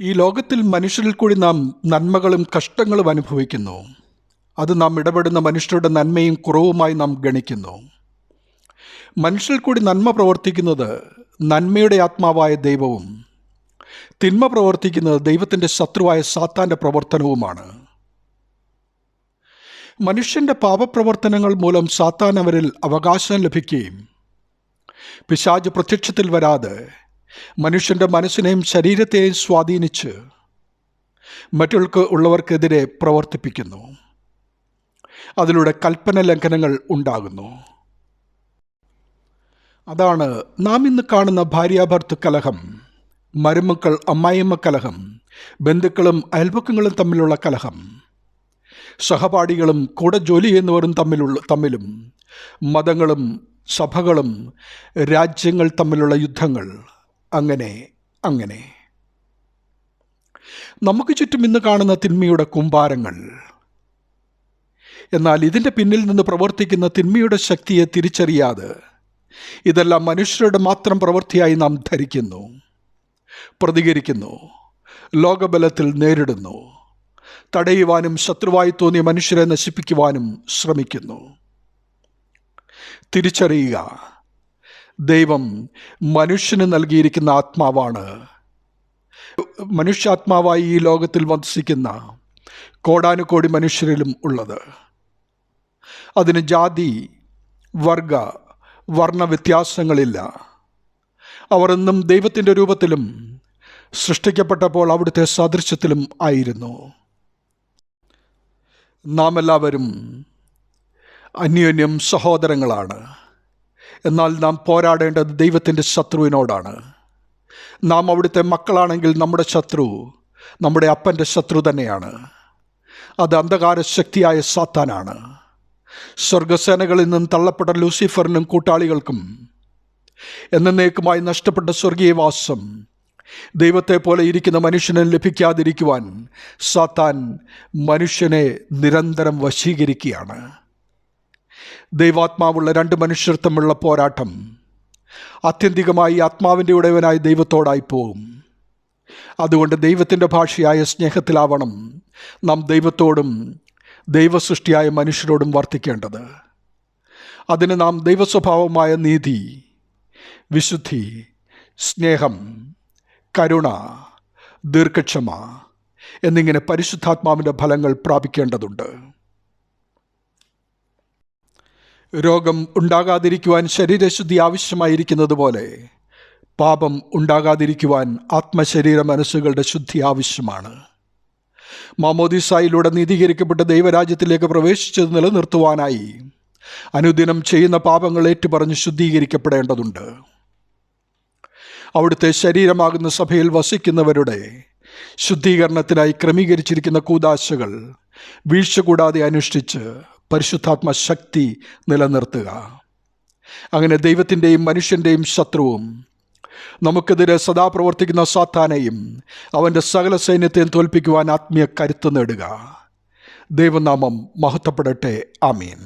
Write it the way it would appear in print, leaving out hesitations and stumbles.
ഈ ലോകത്തിൽ മനുഷ്യരിൽ കൂടി നാം നന്മകളും കഷ്ടങ്ങളും അനുഭവിക്കുന്നു. അത് നാം ഇടപെടുന്ന മനുഷ്യരുടെ നന്മയും കുറവുമായി നാം ഗണിക്കുന്നു. മനുഷ്യരിൽ കൂടി നന്മ പ്രവർത്തിക്കുന്നത് നന്മയുടെ ആത്മാവായ ദൈവവും തിന്മ പ്രവർത്തിക്കുന്നത് ദൈവത്തിൻ്റെ ശത്രുവായ സാത്താൻ്റെ പ്രവർത്തനവുമാണ്. മനുഷ്യൻ്റെ പാപപ്രവർത്തനങ്ങൾ മൂലം സാത്താൻ അവരിൽ അവകാശം ലഭിക്കുകയും പിശാച് പ്രത്യക്ഷത്തിൽ വരാതെ മനുഷ്യൻ്റെ മനസ്സിനെയും ശരീരത്തെയും സ്വാധീനിച്ച് മറ്റുള്ളവർക്കെതിരെ പ്രവർത്തിപ്പിക്കുന്നു. അതിലൂടെ കൽപ്പന ലംഘനങ്ങൾ ഉണ്ടാകുന്നു. അതാണ് നാം ഇന്ന് കാണുന്ന ഭാര്യാഭർത്തൃ കലഹം, മരുമക്കൾ അമ്മായിയമ്മ കലഹം, ബന്ധുക്കളും അയൽപക്കങ്ങളും തമ്മിലുള്ള കലഹം, സഹപാഠികളും കൂടെ ജോലി ചെയ്യുന്നവരും തമ്മിലും, മതങ്ങളും സഭകളും രാജ്യങ്ങൾ തമ്മിലുള്ള യുദ്ധങ്ങൾ, അങ്ങനെ നമുക്ക് ചുറ്റും ഇന്ന് കാണുന്ന തിന്മയുടെ കൂമ്പാരങ്ങൾ. എന്നാൽ ഇതിൻ്റെ പിന്നിൽ നിന്ന് പ്രവർത്തിക്കുന്ന തിന്മയുടെ ശക്തിയെ തിരിച്ചറിയാതെ ഇതെല്ലാം മനുഷ്യരുടെ മാത്രം പ്രവൃത്തിയായി നാം ധരിക്കുന്നു, പ്രതികരിക്കുന്നു, ലോകബലത്തിൽ നേരിടുന്നു, തടയുവാനും ശത്രുവായി തോന്നിയ മനുഷ്യരെ നശിപ്പിക്കുവാനും ശ്രമിക്കുന്നു. തിരിച്ചറിയുക, ദൈവം മനുഷ്യന് നൽകിയിരിക്കുന്ന ആത്മാവാണ്. മനുഷ്യാത്മാവായി ഈ ലോകത്തിൽ വസിക്കുന്ന കോടാനുകോടി മനുഷ്യരിലും ഉള്ളത്. അതിന് ജാതി, വർഗ, വർണ്ണ വ്യത്യാസങ്ങളില്ല. അവർ എന്നും ദൈവത്തിൻ്റെ രൂപത്തിലും സൃഷ്ടിക്കപ്പെട്ടപ്പോൾ അവിടുത്തെ സാദൃശ്യത്തിലും ആയിരുന്നു. നാം എല്ലാവരും അന്യോന്യം സഹോദരങ്ങളാണ്. എന്നാൽ നാം പോരാടേണ്ടത് ദൈവത്തിൻ്റെ ശത്രുവിനോടാണ്. നാം അവിടുത്തെ മക്കളാണെങ്കിൽ നമ്മുടെ ശത്രു നമ്മുടെ അപ്പൻ്റെ ശത്രു തന്നെയാണ്. അത് അന്ധകാര ശക്തിയായ സാത്താനാണ്. സ്വർഗസേനകളിൽ നിന്നും തള്ളപ്പെട്ട ലൂസിഫറിനും കൂട്ടാളികൾക്കും എന്നേക്കുമായി നഷ്ടപ്പെട്ട സ്വർഗീയവാസം ദൈവത്തെ പോലെ ഇരിക്കുന്ന മനുഷ്യന് ലഭിക്കാതിരിക്കുവാൻ സാത്താൻ മനുഷ്യനെ നിരന്തരം വശീകരിക്കുകയാണ്. ദൈവാത്മാവുള്ള രണ്ട് മനുഷ്യർ തമ്മിലുള്ള പോരാട്ടം ആത്യന്തികമായി ആത്മാവിൻ്റെ ഉടയവനായ ദൈവത്തോടായി പോകും. അതുകൊണ്ട് ദൈവത്തിൻ്റെ ഭാഷയായ സ്നേഹത്തിലാവണം നാം ദൈവത്തോടും ദൈവസൃഷ്ടിയായ മനുഷ്യരോടും വർത്തിക്കേണ്ടത്. അതിന് നാം ദൈവസ്വഭാവമായ നീതി, വിശുദ്ധി, സ്നേഹം, കരുണ, ദീർഘക്ഷമ എന്നിങ്ങനെ പരിശുദ്ധാത്മാവിൻ്റെ ഫലങ്ങൾ പ്രാപിക്കേണ്ടതുണ്ട്. രോഗം ഉണ്ടാകാതിരിക്കുവാൻ ശരീരശുദ്ധി ആവശ്യമായിരിക്കുന്നത് പോലെ പാപം ഉണ്ടാകാതിരിക്കുവാൻ ആത്മശരീര മനസ്സുകളുടെ ശുദ്ധി ആവശ്യമാണ്. മാമോദീസായിലൂടെ നീതീകരിക്കപ്പെട്ട ദൈവരാജ്യത്തിലേക്ക് പ്രവേശിച്ചത് നിലനിർത്തുവാനായി അനുദിനം ചെയ്യുന്ന പാപങ്ങൾ ഏറ്റുപറഞ്ഞ് ശുദ്ധീകരിക്കപ്പെടേണ്ടതുണ്ട്. അവിടുത്തെ ശരീരമാകുന്ന സഭയിൽ വസിക്കുന്നവരുടെ ശുദ്ധീകരണത്തിനായി ക്രമീകരിച്ചിരിക്കുന്ന കൂദാശകൾ വീഴ്ച കൂടാതെ അനുഷ്ഠിച്ച് പരിശുദ്ധാത്മ ശക്തി നിലനിർത്തുക. അങ്ങനെ ദൈവത്തിൻ്റെയും മനുഷ്യൻ്റെയും ശത്രുവും നമുക്കെതിരെ സദാ പ്രവർത്തിക്കുന്ന സാത്താനെയും അവൻ്റെ സകല സൈന്യത്തെയും തോൽപ്പിക്കുവാൻ ആത്മീയ കരുത്ത് നേടുക. ദൈവനാമം മഹത്വപ്പെടട്ടെ. ആമീൻ.